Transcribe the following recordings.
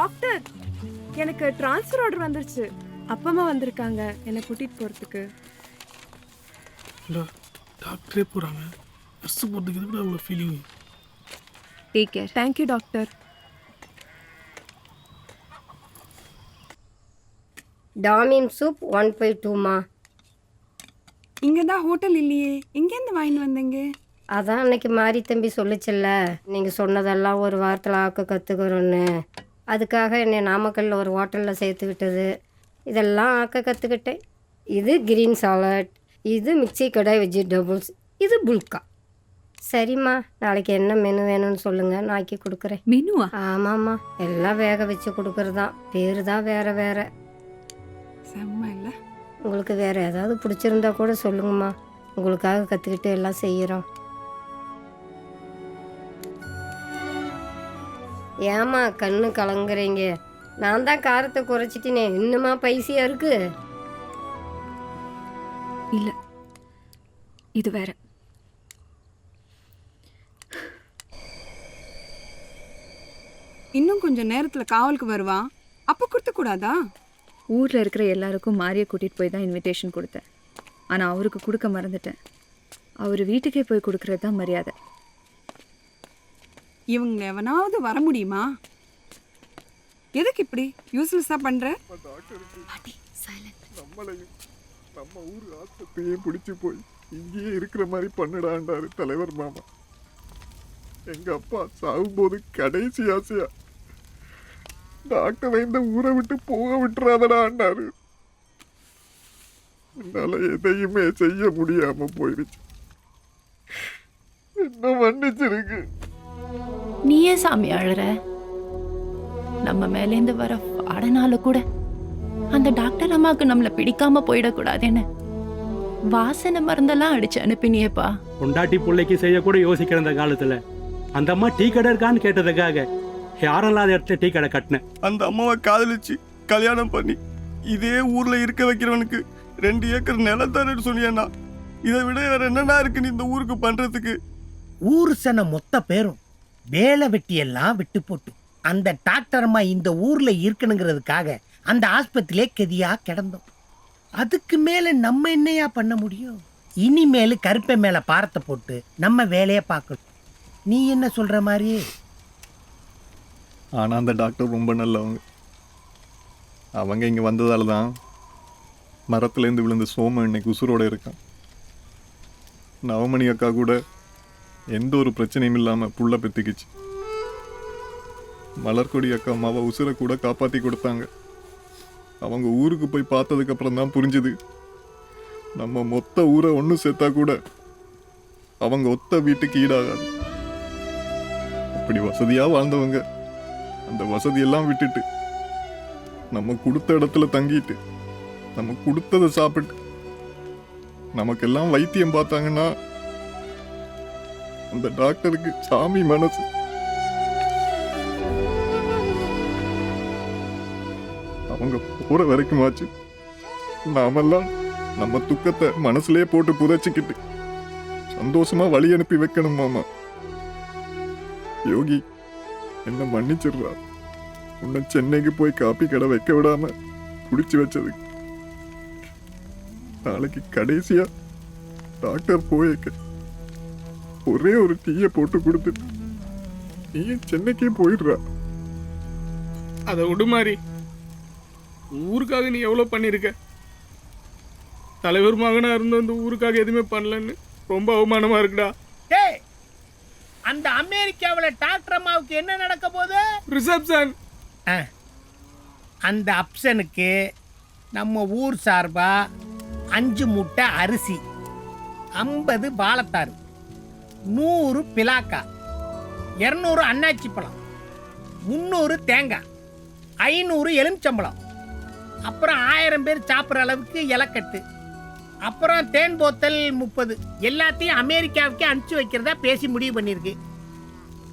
Doctor, எனக்கு transfer order வந்துருச்சு. அப்பா அம்மா வந்திருக்காங்க என்னை கூட்டிட்டு போறதுக்கு. இல்லை டாக்டரே போகிறாங்க, நர்ஸு போகிறதுக்கு கூட அவ்வளோ feeling. Take care. Thank you doctor. டாமின் சூப் 1/2மா. இங்கே தான் ஹோட்டல் இல்லையே, எங்கேருந்து வாங்கிட்டு வந்தீங்க? அதான் அன்னைக்கு மாரி தம்பி சொல்லிச்சல்ல, நீங்கள் சொன்னதெல்லாம் ஒரு வாரத்தில் ஆக்க கற்றுக்கிறோன்னு. அதுக்காக என்னை நாமக்கல்லில் ஒரு ஹோட்டலில் சேர்த்து விட்டது. இதெல்லாம் ஆக்க கற்றுக்கிட்டேன். இது கிரீன் சாலட், இது மிக்சி கடாய் வெஜிடபிள்ஸ், இது புல்கா. சரிம்மா, நாளைக்கு என்ன மெனு வேணும்னு சொல்லுங்கள், நான் ஆக்கி கொடுக்குறேன். மெனுவா? ஆமாம்மா, எல்லாம் வேக வச்சு கொடுக்குறதான், பேர் தான் வேறு வேறு. செம்ம இல்லை? உங்களுக்கு வேறு ஏதாவது பிடிச்சிருந்தா கூட சொல்லுங்கம்மா, உங்களுக்காக கற்றுக்கிட்டு எல்லாம் செய்கிறோம். ஏம்மா கண்ணு கலங்குறீங்க? நான் தான் காரத்தை குறைச்சிட்டினே, இன்னுமா பைசியா இருக்கு? இல்ல, இது வேற. இன்னும் கொஞ்சம் நேரத்தில் காவலுக்கு வருவான், அப்போ கொடுத்தக்கூடாதா? ஊரில் இருக்கிற எல்லாருக்கும் மாரியை கூட்டிகிட்டு போய் தான் இன்விடேஷன் கொடுத்தேன். ஆனால் அவருக்கு கொடுக்க மறந்துட்டேன். அவர் வீட்டுக்கே போய் கொடுக்கறது தான் மரியாதை. இவங்க எவனாவது வர முடியுமா? எதுக்கு இப்படி யூஸ்லெஸ்ஸாக பண்ணுற? நம்மளையும் நம்ம ஊர் ஆஸ்பத்திரியே பிடிச்சி போய் இங்கேயே இருக்கிற மாதிரி பண்ணுடாண்டாரு தலைவர் மாமா. எங்க அப்பா சாகும்போது கடைசி ஆசையா டாக்டரை இந்த ஊரை விட்டு போக விட்டுறாதடாண்டாரு. என்னால எதையுமே செய்ய முடியாம போயிடுச்சு. என்ன மன்னிச்சிருக்கு. நீ ஏன் சாமி அழற? நம்ம மேலேந்து வர பாடனால கூட அந்த டாக்டர் அம்மாவுக்கு நம்மளை பிடிக்காம போயிடக்கூடாதுன்னு வாசனை மருந்தெல்லாம் அடிச்சு அனுப்பினியப்பா. பொண்டாட்டி பிள்ளைக்கு செய்யக்கூட யோசிக்கிற அந்த காலத்துல அந்த அம்மா டீ கடை இருக்கான்னு கேட்டதுக்காக யாரும் இல்லாத இடத்துல டீ கடை கட்டினேன். அந்த அம்மாவை காதலிச்சு கல்யாணம் பண்ணி இதே ஊர்ல இருக்க வைக்கிறவனுக்கு 2 ஏக்கர் நிலம் தரேன்னு சொன்னியண்ணா. இதை விட வேற என்னன்னா இருக்குன்னு இந்த ஊருக்கு பண்றதுக்கு? ஊர் சன மொத்த பேரும் வேலை வெட்டியெல்லாம் விட்டு போட்டு அந்த டாக்டர் அம்மா இந்த ஊர்ல இருக்கணுங்கிறதுக்காக அந்த ஆஸ்பத்திரியிலே கெதியா கிடந்தோம். அதுக்கு மேல நம்ம என்னையா பண்ண முடியும்? இனிமேலு கருப்பை மேல பாரத்தை போட்டு நம்ம வேலையை பார்க்கணும். நீ என்ன சொல்ற மாதிரி? ஆனா அந்த டாக்டர் ரொம்ப நல்லவங்க. அவங்க இங்க வந்ததால தான் மரத்துலேருந்து விழுந்த சோம இன்னைக்கு உசுரோட இருக்கான். நவமணி அக்கா கூட எந்த ஒரு பிரச்சனையும் இல்லாமல் புள்ள பெற்றுக்கிச்சு. மலர்கொடி அக்கா அம்மாவை உசுரை கூட காப்பாற்றி கொடுத்தாங்க. அவங்க ஊருக்கு போய் பார்த்ததுக்கு அப்புறம் தான் புரிஞ்சுது, நம்ம மொத்த ஊரை ஒன்று சேர்த்தா கூட அவங்க ஒத்த வீட்டுக்கு ஈடாகாது. அப்படி வசதியாக வாழ்ந்தவங்க அந்த வசதியெல்லாம் விட்டுட்டு நம்ம கொடுத்த இடத்துல தங்கிட்டு நம்ம கொடுத்ததை சாப்பிட்டு நமக்கெல்லாம் வைத்தியம் பார்த்தாங்கன்னா அந்த டாக்டருக்கு சாமி மனசு. அவங்க போற வரைக்குமாச்சு நாமெல்லாம் நம்ம துக்கத்தை மனசுலயே போட்டு புதைச்சிக்கிட்டு சந்தோஷமா வழி அனுப்பி வைக்கணும் மாமா. யோகி என்ன மன்னிச்சிடுறா. உன்னை சென்னைக்கு போய் காப்பி கடை வைக்க விடாம குடிச்சு வச்சது. நாளைக்கு கடைசியா டாக்டர் போயிருக்க ஒரே ஒரு டீயை போட்டு கொடுத்துட்டு நீ சென்னைக்கே போயிடுறா. அதை விடு மாதிரி, ஊருக்காக நீ எவ்வளோ பண்ணியிருக்க. தலைவர் மகனாக இருந்து அந்த ஊருக்காக எதுவுமே பண்ணலன்னு ரொம்ப அவமானமாக இருக்குடா. டேய், அந்த அமெரிக்காவில் டாக்டர் அம்மாவுக்கு என்ன நடக்க போகுது? ரிசப்ஷன். அந்த அப்சனுக்கு நம்ம ஊர் சார்பா 5 மூட்டை அரிசி, 50 வாழைத்தாறு, 100 பிலாக்கா, 200 அன்னாச்சி பழம், 300 தேங்காய், 500 எலுமிச்சம்பழம், அப்புறம் 1000 பேர் சாப்பிட்ற அளவுக்கு இலக்கட்டு, அப்புறம் தேன் போத்தல் 30, எல்லாத்தையும் அமெரிக்காவுக்கு அனுப்பிச்சு வைக்கிறதா பேசி முடிவு பண்ணியிருக்கு.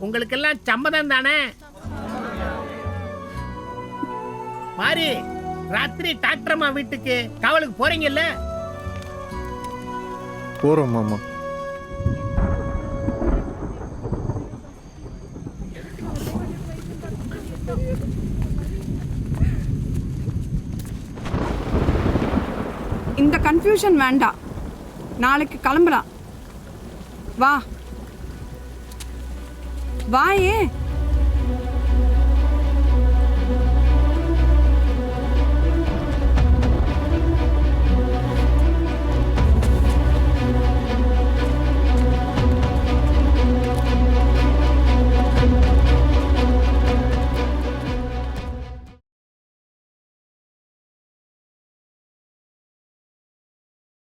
உங்களுக்கெல்லாம் சம்மதம் தானே? மாறி, ராத்திரி டாக்டர் அம்மா வீட்டுக்கு காவலுக்கு போறீங்கல்ல? போறோம் மாமா. கன்ஃபியூஷன் வேண்டாம். நாளைக்கு கிளம்பலாம். வா வாயே.